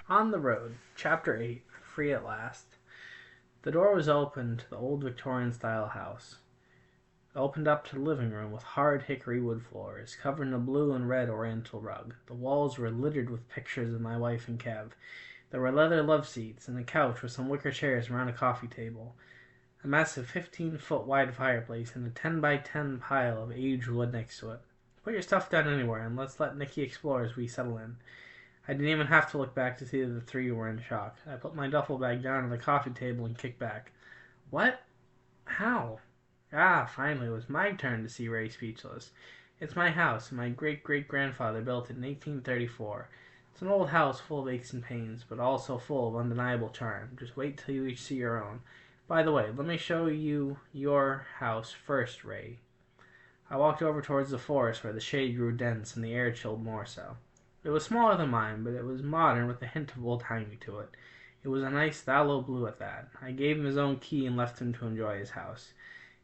On the Road, Chapter 8, Free at Last. The door was open to the old Victorian-style house. It opened up to the living room with hard hickory wood floors, covered in a blue and red oriental rug. The walls were littered with pictures of my wife and Kev. There were leather love seats and a couch with some wicker chairs around a coffee table, a massive 15-foot wide fireplace, and a 10 by 10 pile of aged wood next to it. Put your stuff down anywhere, and let's let Nicky explore as we settle in. I didn't even have to look back to see that the three were in shock. I put my duffel bag down on the coffee table and kicked back. What? How? Finally, it was my turn to see Ray speechless. It's my house, and my great-great-grandfather built it in 1834. It's an old house full of aches and pains, but also full of undeniable charm. Just wait till you each see your own. By the way, let me show you your house first, Ray. I walked over towards the forest where the shade grew dense and the air chilled more so. It was smaller than mine, but it was modern with a hint of old-timey to it. It was a nice phthalo blue at that. I gave him his own key and left him to enjoy his house.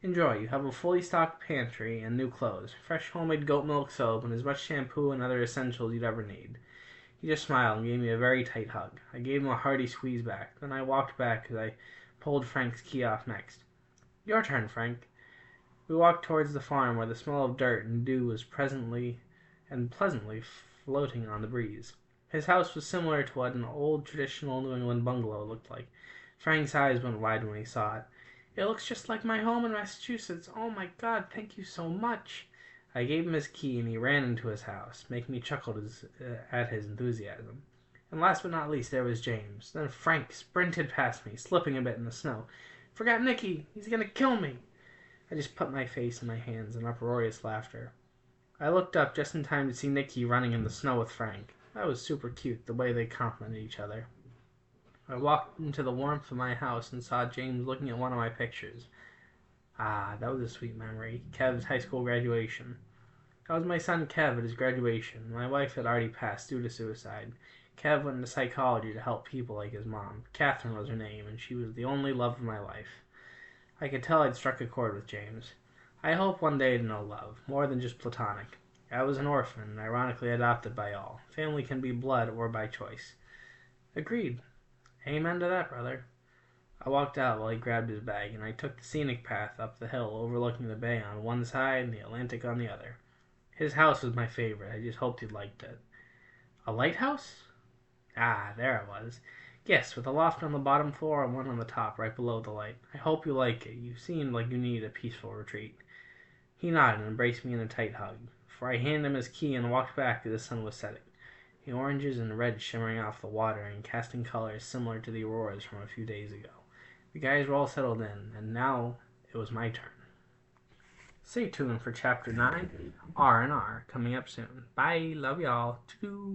Enjoy. You have a fully stocked pantry and new clothes, fresh homemade goat milk soap, and as much shampoo and other essentials you'd ever need. He just smiled and gave me a very tight hug. I gave him a hearty squeeze back. Then I walked back as I pulled Frank's key off next. Your turn, Frank. We walked towards the farm where the smell of dirt and dew was pleasantly floating on the breeze. His house was similar to what an old traditional New England bungalow looked like. Frank's eyes went wide when he saw it. It looks just like my home in Massachusetts. Oh my God, thank you so much. I gave him his key and he ran into his house, making me chuckle at his enthusiasm. And last but not least, there was James. Then Frank sprinted past me, slipping a bit in the snow. Forgot Nicky. He's going to kill me. I just put my face in my hands in uproarious laughter. I looked up just in time to see Nicky running in the snow with Frank. That was super cute, the way they complimented each other. I walked into the warmth of my house and saw James looking at one of my pictures. That was a sweet memory. Kev's high school graduation. That was my son Kev at his graduation. My wife had already passed due to suicide. Kev went into psychology to help people like his mom. Catherine was her name, and she was the only love of my life. I could tell I'd struck a chord with James. I hope one day to know love, more than just platonic. I was an orphan, ironically adopted by all. Family can be blood or by choice. Agreed. Amen to that, brother. I walked out while he grabbed his bag, and I took the scenic path up the hill overlooking the bay on one side and the Atlantic on the other. His house was my favorite. I just hoped he'd liked it. A lighthouse? There it was. Yes, with a loft on the bottom floor and one on the top right below the light. I hope you like it. You seemed like you needed a peaceful retreat. He nodded and embraced me in a tight hug, for I handed him his key and walked back as the sun was setting, the oranges and reds shimmering off the water and casting colors similar to the auroras from a few days ago. The guys were all settled in, and now it was my turn. Stay tuned for Chapter 9, R&R, coming up soon. Bye, love y'all. Toodoo.